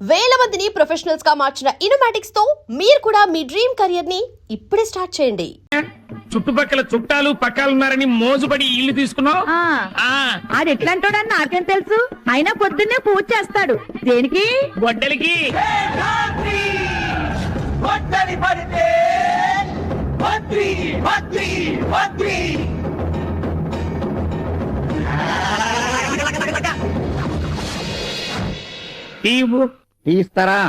వేల మందిని ప్రొఫెషనల్స్ గా మార్చిన ఇనోమాటిక్స్ తో మీరు కూడా మీ డ్రీమ్ కెరియర్ ని ఇప్పుడే స్టార్ట్ చేయండి. చుట్టుపక్కల చుట్టాలు పక్కాలున్నారని మోజుపడి ఇల్లు తీసుకున్నావు. అది ఎట్లాంటోడని నాకేం తెలుసు. అయినా పొద్దున్నే పూజ చేస్తాడు. దేనికి? గొడ్డలికి. తీస్తారా?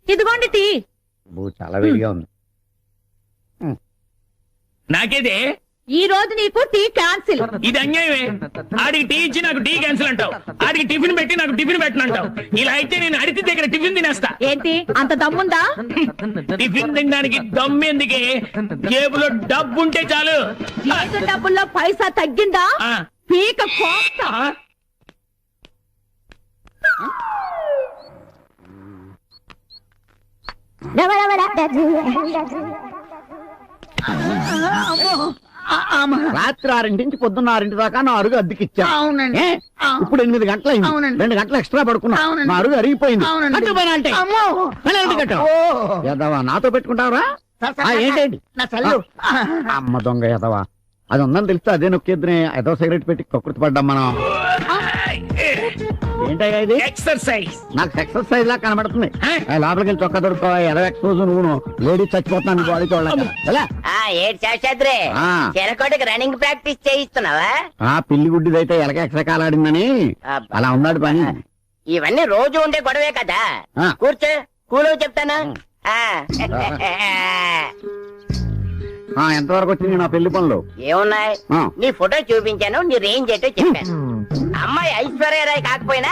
ఇదిగోండి టీ. చాలా వేడిగా ఉంది. నాకేదే ఈ రోజు నీకు టీ క్యాన్సిల్. ఇది అన్యాయమే. ఆడికి టీ ఇచ్చి నాకు టీ క్యాన్సిల్ అంటావు, ఆడికి టిఫిన్ పెట్టి నాకు టిఫిన్ పెట్టనంటావు. ఇలా అయితే నేను అడిగి దగ్గర టిఫిన్ తినేస్తా. ఏంటి అంత దమ్ముందా? టిఫిన్ తినడానికి దమ్ము ఎందుకే? జేబులో డబ్బు ఉంటే చాలు. చేతి డబ్బుల్లో పైసా తగ్గిందా? పీక కోస్తా. రాత్రి 6 పొద్దున్న 6 దాకా నా అరుగు అద్దెకిచ్చా. ఇప్పుడు 8 గంటలైంది. 2 గంటలు ఎక్స్ట్రా పడుకున్నా. నా అరుగు అరిగిపోయింది. యదవా నాతో పెట్టుకుంటావరా? ఏంటండి అమ్మ దొంగ యదవా. అది ఉందని తెలిస్తే అదే నొక్కేద్దునే. ఏదో సిగరెట్ పెట్టి కక్కుర్తి పడ్డాం మనం. ఏంటయ్యా ఇది? ఎక్సర్సైజ్. నాకు ఎక్సర్సైజ్ లా కనబడుతుంది. లోపలికి వెళ్ళి చొక్కా దొరుకుతావా? ఎలా ఎక్స్పోజ్ నువ్వు లేడీ చచ్చిపోతున్నాను బాడీ చూడాలి. చెరకోటికి రన్నింగ్ ప్రాక్టీస్ చేయిస్తున్నావా? పిల్లి గుడ్డిదైతే ఎలక ఎక్సకాలాడిందని అలా ఉన్నాడు పని. ఇవన్నీ రోజు ఉండే గొడవే కదా. కూర్చో, కూలో చెప్తాను. ఎంతవరకు వచ్చింది నా పెళ్లి పనులు? ఏమున్నాయి? నీ ఫోటో చూపించాను, నీ రేంజ్ ఏంటో చెప్పాను. అమ్మాయి ఐశ్వర్యరాయ్ కాకపోయినా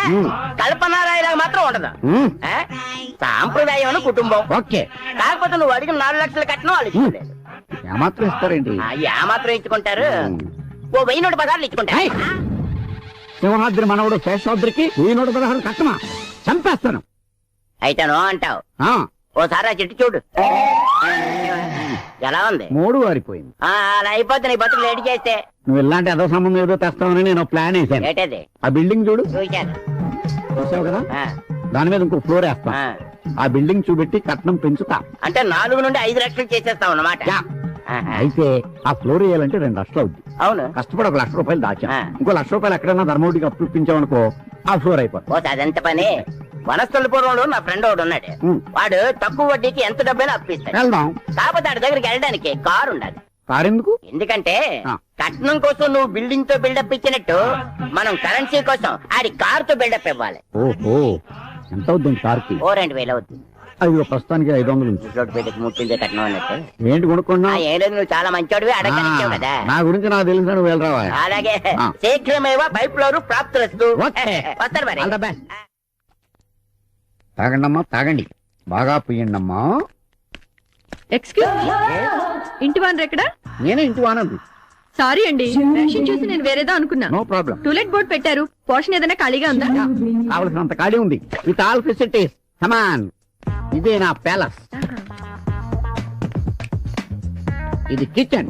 కల్పనారాయ్ లాగా మాత్రం ఉండదు. సాంప్రదాయం కుటుంబం. ఓకే. కాకపోతే నువ్వు అడిగిన 4 లక్షలు కట్టినా వాళ్ళు ఇచ్చుకోలేదు. ఏమాత్రం ఇస్తారేంటి? ఏమాత్రం ఇచ్చుకుంటారు? ఓ 1000 ఇచ్చుకుంటారు. సింహాద్రి మనవడు శేషాద్రికి 1016 కట్టమా? చంపేస్తాను. అయితే నో అంటావు. ఓసారి ఆ చెట్టు చూడు, ఎలా ఉంది? 3 వారిపోయింది. అలా అయిపోతే నీ బతుకు లేట్ చేస్తే. నువ్వు ఇలాంటి అదో సంబంధం ఏదో తెస్తావని నేను ప్లాన్ వేసాను. ఏంటది? ఆ బిల్డింగ్ చూడు. చూశాను. చూసావు కదా? దాని మీద ఇంకో ఫ్లోర్ వేస్తా. ఆ బిల్డింగ్ చూపెట్టి కట్నం పెంచుతా. అంటే 4 నుండి 5 లక్షలు చేసేస్తావు అన్నమాట. అయితే ఆ ఫ్లోర్ వేయాలంటే 2 లక్షలు అవుద్ది. అవును. కష్టపడి 1 లక్ష రూపాయలు దాచా. ఇంకో 1 లక్ష రూపాయలు ఎక్కడైనా ధర్మవతికి అప్పించామనుకో ఆ ఫ్లోర్ అయిపోతుంది. అదెంత పని? వనస్థలపురంలో నా ఫ్రెండ్ ఒకడు ఉన్నాడు. వాడు తక్కువ వడ్డీకి ఎంత డబ్బైనా అప్పిస్తాడు. వెళ్దాం. కాకపోతే ఆడి దగ్గరికి వెళ్ళడానికి కారు ఉండాలి. కారు ఎందుకు? ఎందుకంటే కట్నం కోసం నువ్వు బిల్డింగ్ తో బిల్డప్ ఇచ్చినట్టు మనం కరెన్సీ కోసం ఆడి కార్ తో బిల్డప్ ఇవ్వాలి. ఓహో, ఎంత అవుతుంది కార్కి? 2000 అవుతుంది. అయ్యో, ప్రస్తుతానికి 500 ఉంది. పెద్దకి ముట్టిందే కట్నం అన్నట్టు. ఏంటి కొనుక్కున్నా? ఏం లేదు, నువ్వు చాలా మంచోడివి, అడగలిచ్చావు కదా. నా గురించి నాకు తెలిసిన నువ్వు వెళ్ళరావా? అలాగే. శీఘ్రమేవా పైప్ ఫ్లోర్ ప్రాప్తులస్తు. వస్తారు మరి. తాగండమ్మా, తాగండి. బాగా పుయ్యండమ్మా. ఎక్స్క్యూజ్ మీ, ఇంటి వానర్ ఎక్కడ? నేనే ఇంటి వానరు. సారీ అండి, రేషన్ చూసి నేను వేరేదో అనుకున్నా. No problem. టూలెట్ బోర్డ్ పెట్టారు, పోర్షన్ ఏదైనా ఖాళీగా ఉందా? కావలసినంత ఖాళీ ఉంది. With all facilities. కమాన్. ఇదే నా ప్యాలెస్. ఇది కిచెన్,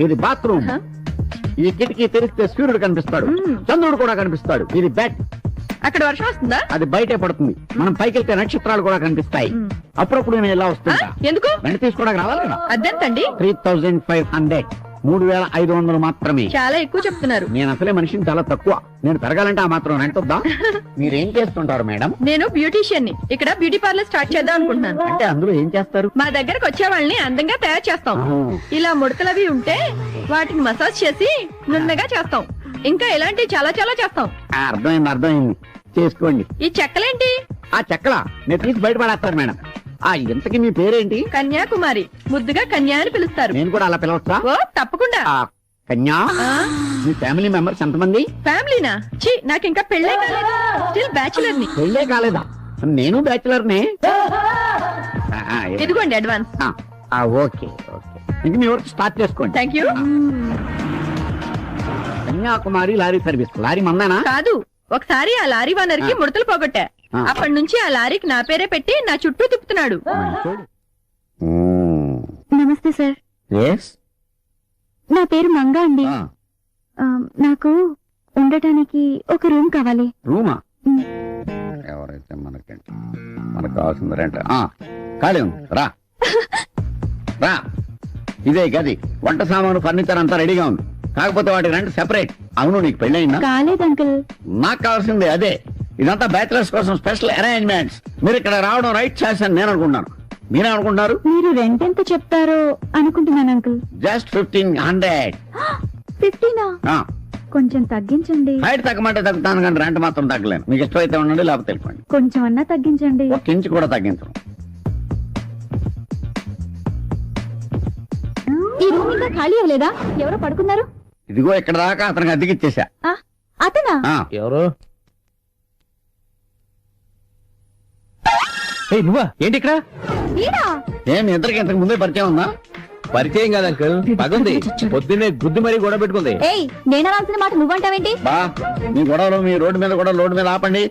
ఇది బాత్రూమ్. ఈ కిటికీ తెరిస్తే సూర్యుడు కనిపిస్తాడు, చంద్రుడు కూడా కనిపిస్తాడు. ఇది బెడ్. అక్కడ వర్షం వస్తుందా? అది బయటే పడుతుంది. మనం పైకి వెళ్తే నక్షత్రాలు కూడా కనిపిస్తాయి. అప్పుడప్పుడు నేను ఎలా వస్తుంటా. ఎందుకు? వెంట తీసుకోవడానికి రావాలి కదా. అద్దెంతండి? 3500. 3500 మాత్రమే. చాలా ఎక్కువ చెప్తున్నారు. నేను అసలే మనిషిని చాలా తక్కువ. నేను పెరగాలంటే ఆ మాత్రం రెంట్ వద్దా? మీరేం చేస్తుంటారు మేడం? నేను బ్యూటీషియన్ ని. ఇక్కడ బ్యూటీ పార్లర్ స్టార్ట్ చేద్దాం అనుకుంటున్నాను. అంటే అందులో ఏం చేస్తారు? మా దగ్గరకు వచ్చే వాళ్ళని అందంగా తయారు చేస్తాం. ఇలా ముడతలవి ఉంటే వాటిని మసాజ్ చేసి నున్నగా చేస్తాం. ఇంకా ఇలాంటివి చాలా చాలా చేస్తాం. అర్థమైంది. చేసుకోండి. ఈ చెక్కలేంటి? ఆ చెక్కలా నేను తీసి బయటపడేస్తాను మేడం. ఇంతకీ మీ పేరేంటి? కన్యాకుమారి. ముద్దుగా కన్యా అని పిలుస్తారు. నేను కూడా అలా పిలవచ్చా? ఓ తప్పకుండా. కన్యా, మీ ఫ్యామిలీ మెంబర్స్ ఎంతమంది? ఫ్యామిలీనా? ఛీ, నాకు ఇంకా పెళ్ళే కాలేదు. స్టిల్ బ్యాచులర్ ని. పెళ్ళే కాలేదా? నేను బ్యాచులర్ నే. ఇదిగోండి అడ్వాన్స్. ఓకే ఓకే, ఇంక మీ వర్క్ స్టార్ట్ చేసుకోండి. Thank you. Kanyakumari lorry service. Lorry మందానా? కాదు, ఒకసారి ఆ లారీ ఓనర్ కి ముడతలు పోగొట్టా. అప్పటి నుంచి ఆ లారీకి నా పేరే పెట్టి నా చుట్టూ తిప్పుతున్నాడు. నమస్తే సార్. yes? నా పేరు మంగా అండి. నాకు ఉండటానికి ఒక రూమ్ కావాలి. రూమా? ఎవరైతే మనకేంటి, మనకు కావాల్సింది రెంట్. ఖాళీ ఉంది, రా రా. ఇదే గది, వంట సామాను, ఫర్నిచర్ అంతా రెడీగా ఉంది. కాకపోతే వాటి రెంట్ సెపరేట్. అవును, నీకు పెళ్ళయిందా? కాలేదు అంకుల్. నాకు కావాల్సింది అదే. ఇదంతా బ్యాచిలర్స్ కోసం స్పెషల్ అరేంజ్మెంట్స్. మీరు ఇక్కడ రావడం రైట్ ఛాయిస్ అని నేను అనుకుంటున్నాను. మీరేమనుకుంటున్నారు? మీరు రెంట్ ఎంత చెప్తారో అనుకుంటున్నాను అంకుల్. జస్ట్ 1500. 15? కొంచెం తగ్గించండి. హైట్ తగ్గమంటే తగ్గుతాను, కానీ రెంట్ మాత్రం తగ్గలేను. మీకు ఇష్టమైతే ఉండండి, లేకపోతే వెళ్ళిపోండి. కొంచెం అన్నా తగ్గించండి. ఒక ఇంచు కూడా తగ్గించను. ఈ రూమ్ ఇంకా ఖాళీ అవ్వలేదా? ఎవరో పడుకున్నారు. ఇదిగో ఇక్కడ దాకా అతనికి అద్దెకిచ్చేసా. అతనా? ఎవరు? నువ్వా? ఏంటి ఇక్కడ? ఏం ఇద్దరికి ఇంతకు ముందే పరిచయం ఉందా? పరిచయం కాదు అంకుల్, పగుంది. పొద్దున్నే గుద్దు మరీ గొడవ పెట్టుకుంది. ఏయ్, నేను అనాల్సిన మాట నువ్వంటావేంటి? బా, మీ గొడవలు మీ రోడ్డు మీద కూడా రోడ్డు మీద ఆపండి.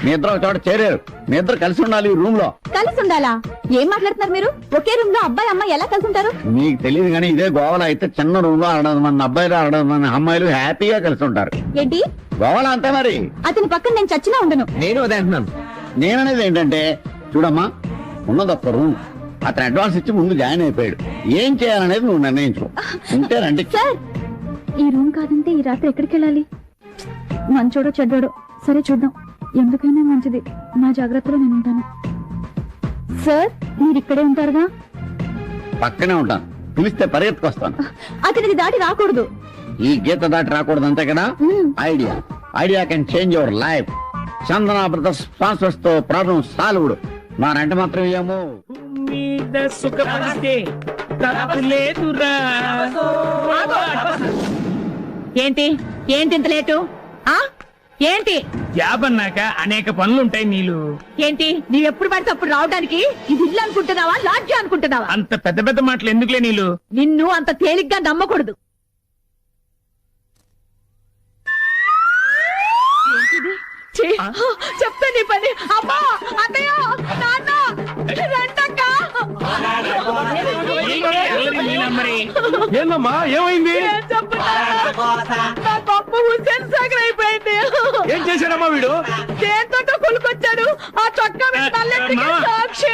మీ ఇద్దరు ఒక చోట చేరారు. మీ ఇద్దరు కలిసి ఉండాలి ఈ రూమ్ లో. కలిసి ఉండాలా? ఏం మాట్లాడుతున్నారు మీరు? ఒకే రూమ్ లో అబ్బాయి అమ్మాయి ఎలా కలిసి ఉంటారు? మీకు తెలియదు కానీ ఇదే గోవాలో అయితే చిన్న రూమ్ లో 600 మంది అబ్బాయిలు, 600 మంది అమ్మాయిలు హ్యాపీగా కలిసి ఉంటారు. ఏంటి? గోవాలో అంతే మరి. అతని పక్కన నేను చచ్చినా ఉండను. నేను అదే అంటున్నాను. నేననేది ఏంటంటే, చూడమ్మా, ఉన్నది ఒక్క రూమ్. అతను అడ్వాన్స్ ఇచ్చి ముందు జాయిన్ అయిపోయాడు. ఏం చేయాలనేది నువ్వు నిర్ణయించు. ఉంటే రండి. సార్, ఈ రూమ్ కాదంటే ఈ రాత్రి ఎక్కడికి వెళ్ళాలి? మంచోడో చెడ్డోడో సరే చూద్దాం. ఎందుకైనా మంచిది, నా జాగ్రత్తలో నేను ఉంటాను. సార్, మీరు ఇక్కడే ఉంటారుగా? పక్కనే ఉంటాను. పిలిస్తే పరిగెత్తుకొస్తాను. అతనిది దాటి రాకూడదు. ఈ గీత దాటి రాకూడదు, అంతే కదా? Idea can change your life. Chandana brothers sponsors తో ప్రాబ్లం సాల్వ్డ్. నా రెంట మాత్రం ఏమో మీద సుఖపడితే తప్పు లేదురా. ఏంటి ఏంటి ఇంత లేటు? ఏంటి? జాబ్ అన్నాక అనేక పనులుంటాయి నీళ్ళు. ఏంటి నీవెప్పుడు పడితే అప్పుడు రావడానికి ఇది ఇల్లు అనుకుంటున్నావా, లాడ్జి అనుకుంటున్నావా? అంత పెద్ద పెద్ద మాటలు ఎందుకులే నీళ్ళు. నిన్ను అంత తేలిగ్గా నమ్మకూడదు. చెప్తా నీ పని. అమ్మా, అన్నయ్య, నాన్న, రండక్క. ఏందమ్మా, ఏమైంది? నా గొప్ప హుస్సేన్ సాగర్ అయిపోయింది. ఏం చేశాడమ్మా వీడు? దేంతో కొలుకొచ్చాడు. ఆ చొక్కా మీద నల్లెంట్రుకల సాక్షి.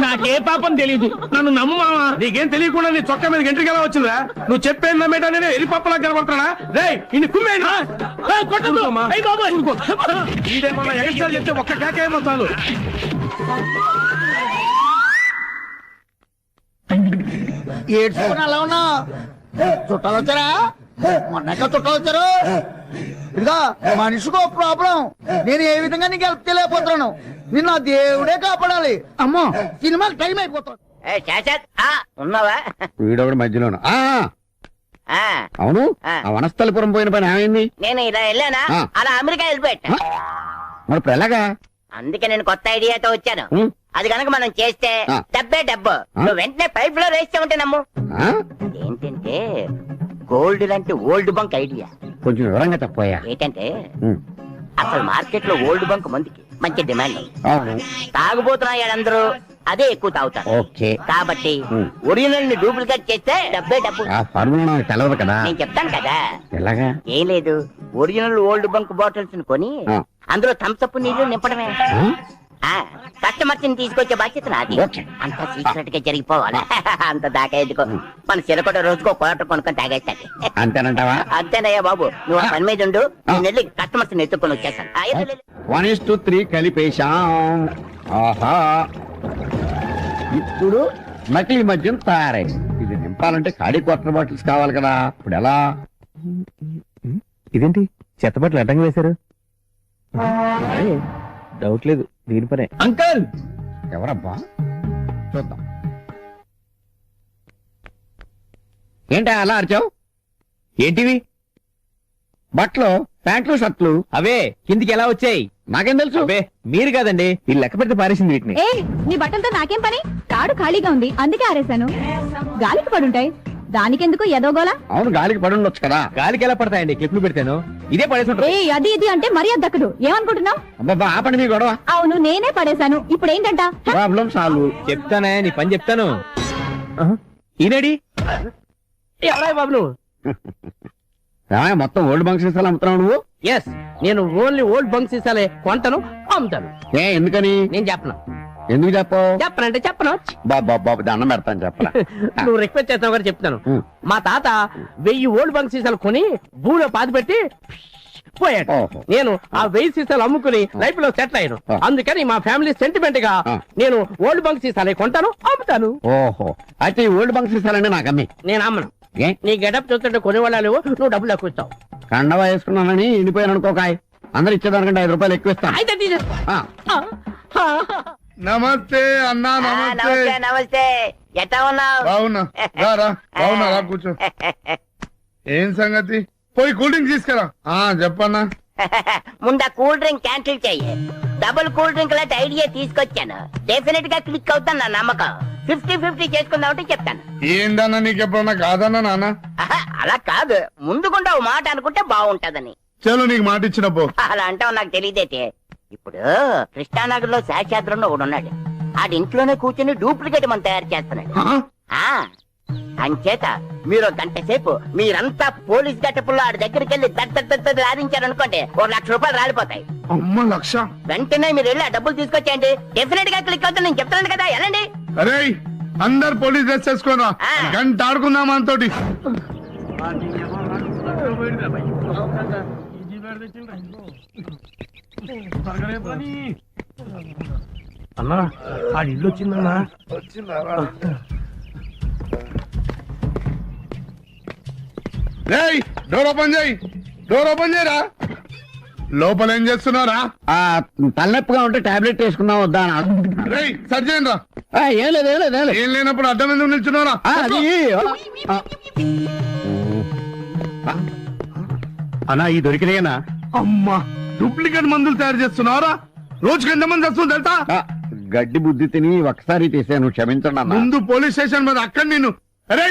నాకే పాపం తెలీదు, నన్ను నమ్ము మావా. నీకేం తెలియకుండా నీ చొక్కా మీద ఎంట్రీకి ఎలా వచ్చిందా? నువ్వు చెప్పేది నమ్మేటా? నేను ఎరి పప్పలా కనబడుతున్నా. రే, ఇన్ని కుమ్మేనా? ఇదేమన్నా ఎగస్ట్రా చెప్తే ఒక్క కేకేమో చాలు. ఏడ్చుకుని అలా ఉన్నా చుట్టాలు వచ్చారా? మొన్నక చుట్టాలు వచ్చారు. ఇదిగా మనిషికో ప్రాబ్లం. నేను ఏ విధంగా నీకు హెల్ప్ చేయలేకపోతున్నాను. నిన్న దేవుడే కాపాడాలి. అమ్మో, సినిమాకి టైం అయిపోతుంది. ఉన్నావా? వీడొకటి మధ్యలోను. ఆ, అవును, ఆ వనస్థలిపురం పోయిన పని ఏమైంది? నేను ఇలా వెళ్ళానా, అలా అమెరికా వెళ్ళిపోయా. మరి ఇప్పుడు ఎలాగా? అందుకే నేను కొత్త ఐడియాతో వచ్చాను. అది కనుక మనం చేస్తే డబ్బే డబ్బు. ఆ. నువ్వు వెంటనే పైప్ లో వేస్తే ఉంటే నమ్ము. ఆ? ఏంటంటే గోల్డ్ లాంటి ఓల్డ్ బంక్ ఐడియా. కొంచెం వివరంగా చెప్పోయా. ఏంటంటే అసలు మార్కెట్ లో ఓల్డ్ బంక్ మందికి మంచి డిమాండ్. అవును. తాగుబోతున్నాయాడందరూ అదే ఎక్కువ తాగుతారు. ఓకే. కాబట్టి ఒరిజినల్ ని డూప్లికేట్ చేస్తే డబ్బే డబ్బు. ఆ ఫార్ములా నాకు తెలవదు కదా. నేను చెప్తాను కదా. ఎలాగా? ఏం లేదు, ఒరిజినల్ ఓల్డ్ బంక్ బాటిల్స్ కొని అందులో థమ్సప్ నీళ్లు నింపడమే. కస్టమర్స్ ని తీసుకొచ్చే బాధ్యత నాది. ఓకే. అంత సీక్రెట్ గా జరిగిపోవాలి. అంత దాకా ఎందుకో, మన చిరకొట రోజుకో క్వార్టర్ కొనుక్కొని తాగేస్తాడు. అంతేనంటావా? అంతేనయ్యా బాబు, నువ్వు ఆ పని మీద ఉండు. నేను వెళ్ళి కస్టమర్స్ ని ఎత్తుకొని వచ్చేస్తాను. 1:3 కలిపేశాం. ఆహా, ఇప్పుడు నకిలీ మద్యం తయారైంది. ఇది నింపాలంటే ఖాళీ క్వార్టర్ బాటిల్స్ కావాలి కదా. ఇప్పుడు ఎలా? ఇదేంటి చెత్త బట్టలు అడ్డంగా వేశారు? డౌట్ లేదు, దీని పనే. అంకల్, ఎవరబ్బా? చూద్దాం. ఏంటా అలా అరిచావు? ఏంటివి? బట్టలు, ప్యాంట్లు, షర్ట్లు. అవే కిందికి ఎలా వచ్చాయి? నాకేం తెలుసు? అవే మీరు కాదండి, వీళ్ళు లెక్క పెడితే పారేసింది వీటిని. ఏ, నీ బట్టలతో నాకేం పని? తాడు ఖాళీగా ఉంది, అందుకే ఆరేశాను. గాలికి పడుంటాయి, దానికెందుకు ఎదోగోలా? అవును, గాలికి పడి ఉండొచ్చు కదా. గాలికి ఎలా పడతాయండి? క్లిప్లు పెడతాను, ఇదే పడేసి. ఏ, అది ఇది అంటే మరీ దక్కదు. ఏమనుకుంటున్నావు? అబ్బా, ఆపండి మీ గొడవ. అవును, నేనే పడేశాను. ఇప్పుడు ఏంటంట? Problem solve. చెప్తానే, నీ పని చెప్తాను. ఈనాడి ఎవరా బాబు నువ్వు? మొత్తం ఓల్డ్ బంక్ సీసాలు అమ్ముతున్నావు నువ్వు? ఎస్, నేను ఓన్లీ ఓల్డ్ బంక్ సీసాలే కొంటను, అమ్ముతాను. ఎందుకని? నేను చెప్పను. ఎందుకు చెప్పవు? చెప్పనంటే చెప్పను. బాబు దండం పెడతాను చెప్పరా. నువ్వు రిక్వెస్ట్ చేస్తావు కదా చెప్తాను. ఉం. మా తాత 1000 ఓల్డ్ బంక్ సీసాలు కొని భూమిలో పాతి పెట్టి పోయాడు. ఓహో. నేను ఆ 1000 సీసాలు అమ్ముకుని లైఫ్ లో సెటిల్ అయ్యాను. ఆ. అందుకని మా ఫ్యామిలీ సెంటిమెంట్ గా ఆ. నేను ఓల్డ్ బంక్ సీసాలే కొంటాను, అమ్ముతాను. ఓహో, అయితే ఈ ఓల్డ్ బంక్ సీసాలండి నాకు అమ్మి. నేను అమ్మను. ఏ నీ గెటప్ చూస్తుంటే కొనేవాళ్ళు లేవు, నువ్వు డబ్బులు ఎక్కువ ఇస్తావు. కండవా వేసుకున్నానని ఎండిపోయాను అనుకోకాయ్, అందరు ఇచ్చేదానికంటే 5 రూపాయలు ఎక్కువ ఇస్తాను. అయితే తీసేసుకో. ఆ. నమస్తే అన్నా, నమస్తే. నమస్తే నమస్తే, ఎట్లా ఉన్నావు? బాగున్నా, రా బాగున్నా, రా కూర్చో. ఏం సంగతి? పోయి కూల్ డ్రింక్ తీసుకురా. చెప్పన్నా. ముందు కూల్ డ్రింక్ క్యాన్సిల్ చెయ్యి. డబుల్ కూల్ డ్రింక్ లాంటి ఐడియా తీసుకొచ్చాను. డెఫినెట్ గా క్లిక్ అవుతాను నా నమ్మకం. 50-50 చేసుకుందాం అంటే చెప్తాను. ఏందన్నా నీకు ఎప్పుడన్నా కాదన్నా నాన్న? ఆహా, అలా కాదు, ముందుకుండా ఓ మాట అనుకుంటే బాగుంటదని. చలో నీకు మాట ఇచ్చిన పో. అలా అంటావు నాకు తెలియదేటే. ఇప్పుడు కృష్ణానగర్ లో శాస్త్రంలో ఒకడు ఉన్నాడు. ఆడి ఇంట్లోనే కూర్చొని డూప్లికేట్ మనం తయారు చేస్తున్నాడు. ఆ అంచేత మీరు గంట సేపు మీరంతా పోలీస్ గట్టపుల్లో ఆడి దగ్గరికి వెళ్ళి లాధించారనుకోండి, 1 లక్ష రూపాయలు రాలిపోతాయి. అమ్మ లక్ష? వెంటనే మీరు వెళ్ళి ఆ డబ్బులు తీసుకొచ్చేయండి. డెఫినెట్ గా క్లిక్ అవుతుంది, నేను చెప్తున్నాను కదా, వెళ్ళండి. అరే అందరు పోలీస్ డ్రెస్ వేసుకోరా, గంట ఆడుకుందాం మనతోటి. అన్నా ఆ ఇల్లు వచ్చిందన్నా. రేయ్ డోర్ ఓపెన్ చేయి, డోర్ ఓపెన్ చేయరా. లోపల ఏం చేస్తున్నారా? తలనొప్పిగా ఉంటే టాబ్లెట్ వేసుకుందాం వద్దా? రేయ్ సర్జన్ రా. ఏం లేదు ఏం లేదు ఏం లేదు. ఏం లేనప్పుడు అడ్డం ఎందుకు నిల్చున్నారా? అది అన్నా ఈ దొరికినాయనా? అమ్మా, డూప్లికేట్ మందులు తయారు చేస్తున్నారా? రోజుకి ఎంతమంది వస్తుంది తెలుసా? గడ్డి బుద్ధి తిని ఒకసారి తీసాను, క్షమించండి అన్న. ముందు పోలీస్ స్టేషన్ మీద అక్కడ నేను అరే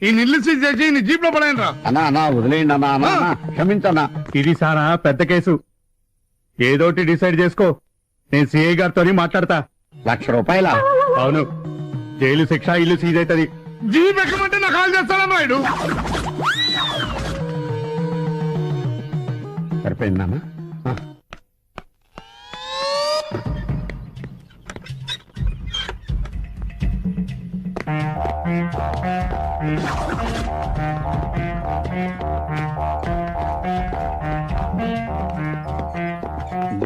ఈ నిల్లు సీజ్ చేసి నీ జీప్ లో పడాను రా. అన్నా వదిలేయండి అన్నా, క్షమించన్నా. ఇది సారా పెద్ద కేసు, ఏదోటి డిసైడ్ చేసుకో. నేను సిఐ గారితో మాట్లాడతా. 1,00,000 రూపాయల? అవును, జైలు శిక్ష, ఇల్లు సీజ్ అవుతుంది. జీప్ ఎక్కమంటే నాకు కాల్ చేస్తాడా నాయుడు? సరిపోయిందన్నా.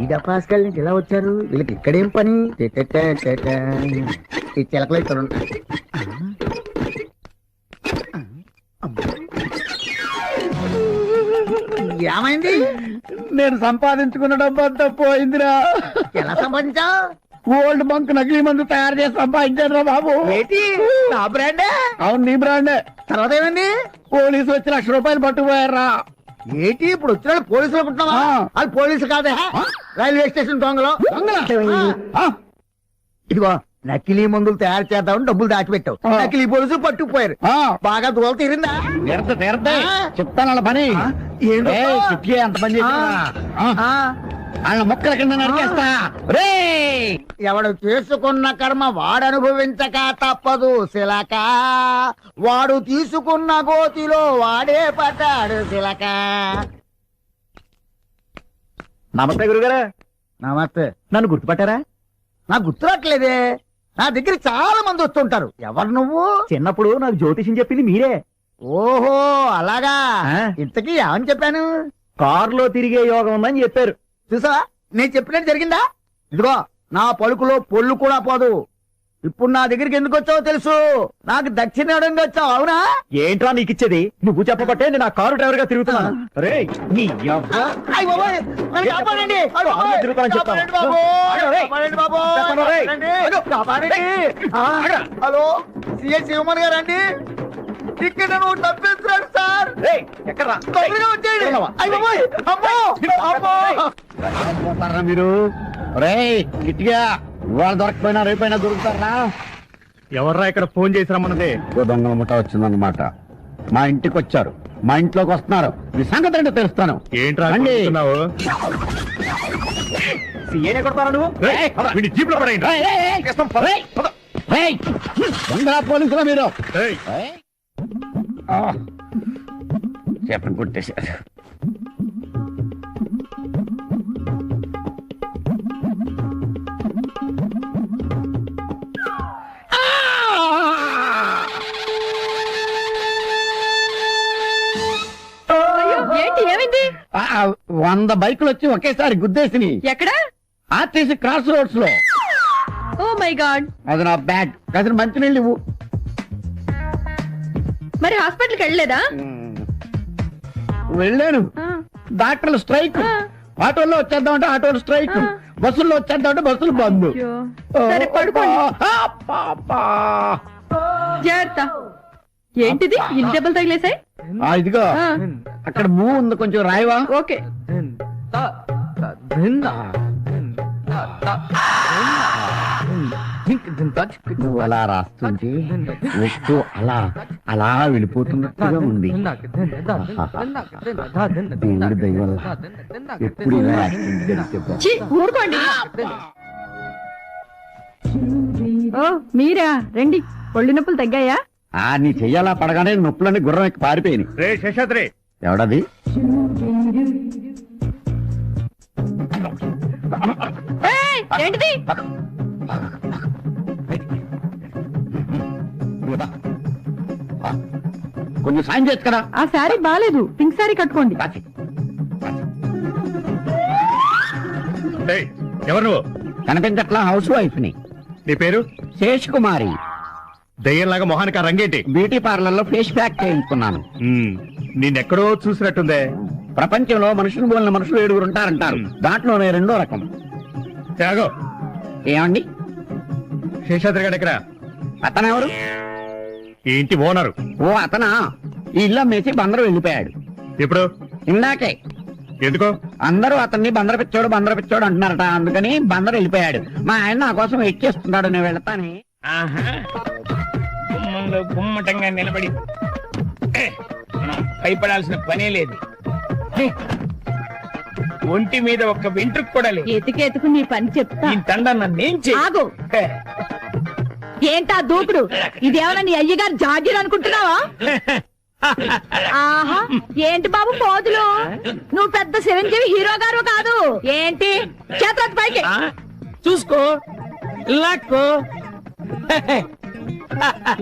ఈ డపాస్కల్ నుంచి ఎలా వచ్చారు? వీళ్ళకి ఇక్కడేం పని? ఈ చిలకలు ఇక్కడ ఉంటాయి. ఏమైంది? నేను సంపాదించుకున్న డబ్బంతా పోయిందిరా. ఎలా సంపాదించావు? ఓల్డ్ బంక్ నకిలీ మందు తయారు చేసి సంపాదించాను రా బాబు. ఏంటి, నా బ్రాండే? అవును, నీ బ్రాండే. తర్వాత ఏమైంది? పోలీసు వచ్చి 1,00,000 రూపాయలు పట్టుకుపోయారా. ఏంటి ఇప్పుడు వచ్చిన వాళ్ళు పోలీసులు అనుకుంటున్నావా? వాళ్ళు పోలీసులు కాదే, రైల్వే స్టేషన్ దొంగలు. ఇదిగో నకిలీ మందులు తయారు చేద్దామని డబ్బులు దాచిపెట్టావు, నకిలీ పోలీసులు పట్టుకుపోయారు. బాగా దూరం తీరిందా? చెప్తాను వాళ్ళ పని. అంత పని చేసి వాళ్ళ మొక్కల కింద నరికేస్తా. ఎవడు చేసుకున్న కర్మ వాడు అనుభవించక తప్పదు శిలక, వాడు తీసుకున్న గోతిలో వాడే పడ్డాడు శిలక. నమస్తే గురుగారు. నమస్తే. నన్ను గుర్తుపట్టారా? నాకు గుర్తురాట్లేదే. నా దగ్గర చాలా మంది వస్తుంటారు. ఎవరు నువ్వు? చిన్నప్పుడు నాకు జ్యోతిషం చెప్పింది మీరే. ఓహో అలాగా. ఇంతకీ ఏమని చెప్పాను? కారులో తిరిగే యోగం ఉందని చెప్పారు. చూసావా, నేను చెప్పినట్టు జరిగిందా? ఇదిగో నా పలుకులో పొల్లు కూడా పోదు. ఇప్పుడు నా దగ్గరికి ఎందుకు వచ్చావో తెలుసు. నాకు దక్షిణ ఇవ్వడానికి వచ్చావు, అవునా? ఏంట్రా నీకు ఇచ్చేది? నువ్వు చెప్పబట్టే నేను ఆ కారు డ్రైవర్ గా తిరుగుతున్నాను. హలో, సిఐ శివమణి గారు అండి. ఇక్కడ నువ్వు తప్పిస్తున్నాడు సార్. తొందరగా వచ్చేయండి. మీరు గిట్టిగా ఇవాళ దొరకపోయినా రేపైనా దొరుకుతారా? ఎవర్రా ఇక్కడ ఫోన్ చేసి రమ్మన్నదే? దొంగల ముఠ వచ్చిందన్నమాట. మా ఇంటికి వచ్చారు, మా ఇంట్లోకి వస్తున్నారు. మీ సంగతి ఏంటో తెలుస్తాను. ఏంట్రా సీఏనే కొడతారా నువ్వు? జీప్ లో పడండి. దొంగ పోలీసులా మీరు? చెప్పని కొట్టేశారు. ఏంటి ఏమైంది? 100 బైకులు వచ్చి ఒకేసారి గుద్దేసిని. ఎక్కడ? ఆర్టీసీ క్రాస్ రోడ్స్ లో. Oh my God. అది నా బ్యాగ్. కాసిన మంచినీళ్ళు ఇవ్వు. మరి హాస్పిటల్కి వెళ్ళలేదా? వెళ్ళాను. డాక్టర్లు స్ట్రైక్. ఆటోల్లో వచ్చేద్దామంటే ఆటోలు స్ట్రైక్. బస్సుల్లో వచ్చేద్దామంటే బస్సులు బంద్. సరే పడుకోండి. జాగ్రత్త. ఏంటిది ఇన్ని దెబ్బలు తగిలేసాయి? ఇదిగో అక్కడ మూవ్ ఉంది, కొంచెం రాయవా? ఓకే. నువ్వు అలా రాస్తుంటే వస్తూ అలా అలా వెళ్ళిపోతున్నట్టుగా ఉంది. దేవుడి దయ వల్ల ఎప్పుడు ఇలా యాక్సిడెంట్ జరిగితే బాగుండు. ఛీ, ఊరుకోండి. ఓ మీరా, రండి. ఒళ్ళు నొప్పులు తగ్గాయా? నీ చెయ్యాలా పడగానే నొప్పులని గుర్రం ఎక్కి పారిపోయినాయి. రే శేషాద్రి, ఎవడది? ఏయ్, ఏంటిది? కొంచెం సాయం చేయొచ్చు కదా. ఆ శారీ బాలేదు, పింక్ శారీ కట్టుకోండి. ఏయ్, ఎవరు నువ్వు? కనిపించట్లా, హౌస్ వైఫ్ ని. నీ పేరు? శేష్ కుమారి. దయ్యంలాగా మొహానికి ఆ రంగేంటి? బ్యూటీ పార్లర్ లో ఫేస్ ప్యాక్ చేయించుకున్నాను. నిన్నెక్కడో చూసినట్టుందే. ప్రపంచంలో మనుషులు పోలిన మనుషులు 7 ఉంటారంటారు. దాంట్లోనే 2వ రకం. త్యాగో, ఏమండి? శేషాద్రి గారు ఎక్కడ? అతనెవరు? ఈ ఇంటి ఓనరు. ఓ అతనా? ఈ ఇల్లు అమ్మేసి బందరు వెళ్ళిపోయాడు. ఎప్పుడు? ఇందాకే. ఎందుకో? అందరూ అతన్ని బందర పిచ్చోడు అంటున్నారట. అందుకని బందరు వెళ్ళిపోయాడు. మా ఆయన నా కోసం వెయిట్ చేస్తున్నాడు. నేను వెళ్తానే. గుమ్మంలో గుమ్మటంగా నిలబడి భయపడాల్సిన పనే లేదు. ఒంటి మీద ఒక్క వెంట్రుకు కూడా లేదు. ఎతికెతుకు నీ పని చెప్తా. ఈ తండ నన్నేం చేయి. ఆగు. ఏంటా దూకుడు? ఇదేమన్నా నీ అయ్యగారు జాగీర్ అనుకుంటున్నావా? ఆహా, ఏంటి బాబు పోదులు? నువ్వు పెద్ద చిరంజీవి హీరో గారు కాదు ఏంటి? చేతుల పైకి చూసుకో, లాక్కో.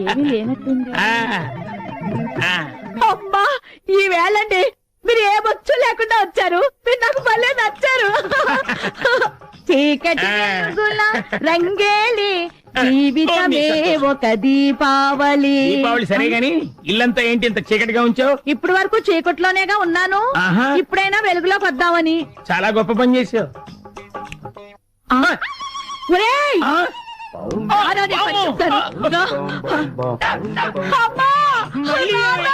ఏమీ లేనట్టుంది. ఆ, అమ్మా, ఈ వేళండి మీరు ఏ బొచ్చు లేకుండా వచ్చారు. మీరు నాకు భలే నచ్చారు. చీకటి వెలుగుల రంగేలి జీవితమే ఒక దీపావళి. దీపావళి సరే గాని ఇల్లంతా ఏంటి ఇంత చీకటిగా ఉంచావు? ఇప్పుడు వరకు చీకట్లోనేగా ఉన్నాను. ఆహా. ఇప్పుడైనా వెలుగులోకి వద్దామని. చాలా గొప్ప పని చేసావు. ఒరేయ్! ఆరాధన పని చెప్తాను. అమ్మా! నాన్న!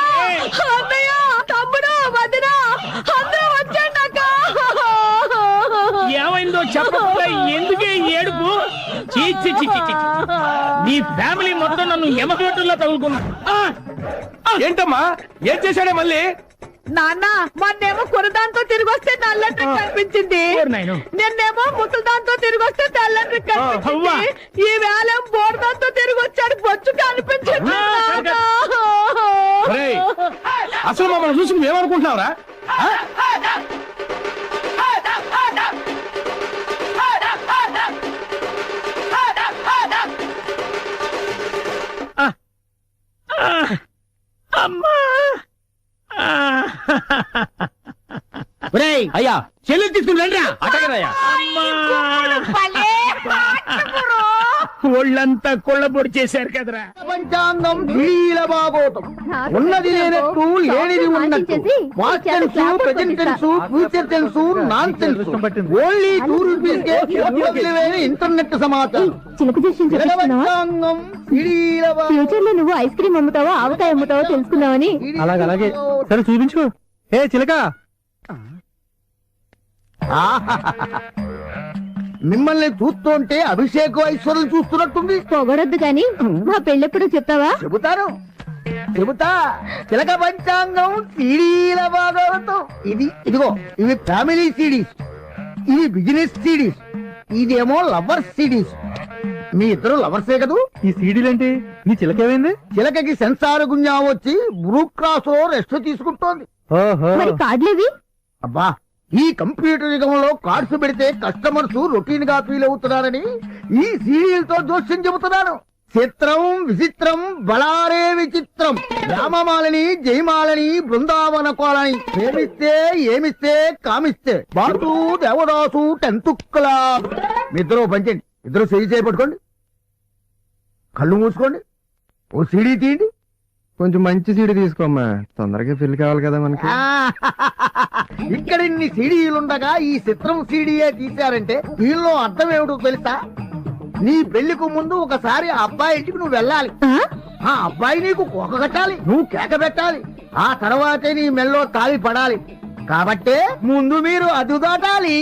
అన్నయ్య! తమ్ముడు! వదిన! అందరూ వచ్చేయండి అక్క! ఏమైందో చెప్పకుండా ఎందుకే ఏడుపు? చీ, చీ, చీ, చీ, చీ. నీ ఫ్యామిలీ మొత్తం నన్ను యమకోటల్లో తగులుకున్నా. ఏంటమ్మా, ఏం చేశాడే మళ్ళీ? నాన్న, మొన్నేమో కురదాంతో తిరిగి వస్తే నల్లటి కనిపించింది. నిన్నేమో ముసలిదాంతో తిరిగి వస్తే తెల్లటి కనిపించింది. ఈ వేళ బోర్దాంతో తిరిగి వచ్చాడు, బొచ్చు కనిపించింది. ఒరేయ్, అసలు మమ్మల్ని చూసి నువ్వేమనుకుంటున్నావురా? అమ్మా! అయ్యా, చెల్లి తీసుకుని రండిరా. ఒళ్ళంతా కొళ్ళబొడి చేశారు కదరా. పంచాంగం ఢిల్లీల బాగోతం. ఉన్నది లేనట్టు, లేనిది ఉన్నట్టు. Past tense, present tense, future tense, non tense. Only ₹2 internet సమాచారం. పంచాంగం ఢిల్లీల ఫ్యూచర్ లో నువ్వు ఐస్ క్రీమ్ అమ్ముతావో ఆవకాయ అమ్ముతావో తెలుసుకుందామని. అలాగే సరే చూపించు. ఏ చిలక, మిమ్మల్ని చూస్తుంటే అభిషేక్ ఐశ్వర్యం చూస్తున్నట్టుంది. పొగడొద్దు గాని మా పెళ్ళెప్పుడు చెప్తావా? చెబుతా. చిలక పంచాంగం సీడీల భాగవతం. ఇదిగో ఇవి ఫ్యామిలీ సిడీస్, ఇవి బిజినెస్ సిడీస్, ఇదేమో లవర్స్ సిడీస్. మీ ఇద్దరు లవర్సే కదూ? ఈ సీడీలేంటి? నీ చిలకేమైంది? చిలకకి సెన్సార్ గుంజా వచ్చి బ్రూ క్రాస్ లో రెస్ట్ తీసుకుంటోంది. మరి కార్డులేవి? అబ్బా, ఈ కంప్యూటర్ యుగంలో కార్డ్స్ పెడితే కస్టమర్స్ రొటీన్ గా ఫీల్ అవుతున్నారని ఈ సీరియల్తో జోస్యం చెబుతున్నాను. చిత్రం విచిత్రం బళారే విచిత్రం. రామమాలని జయమాలని బృందావన కోలని ప్రేమిస్తే ఏమిస్తే కామిస్తే బాటు దేవదాసు 10th క్లాస్. మీ ఇద్దరు పంచండి, ఇద్దరు సరి చేయబట్టుకోండి, కళ్ళు మూసుకోండి, ఓ సీడీ తీయండి. కొంచెం మంచి సీడీ తీసుకోమ్మా, తొందరగా పెళ్లి కావాలి కదా మనకి. ఇక్కడ ఇన్ని సీడీలుండగా ఈ చిత్రం సీడీయే తీశారంటే దీనిలో అర్థం ఏమిటో తెలుసా? నీ పెళ్లికి ముందు ఒకసారి ఆ అబ్బాయి ఇంటికి నువ్వు వెళ్ళాలి. ఆ అబ్బాయి నీకు కోక కట్టాలి, నువ్వు కేక పెట్టాలి, ఆ తర్వాతే నీ మెల్లో తాళి పడాలి. కాబట్టే ముందు మీరు అదు దాటాలి.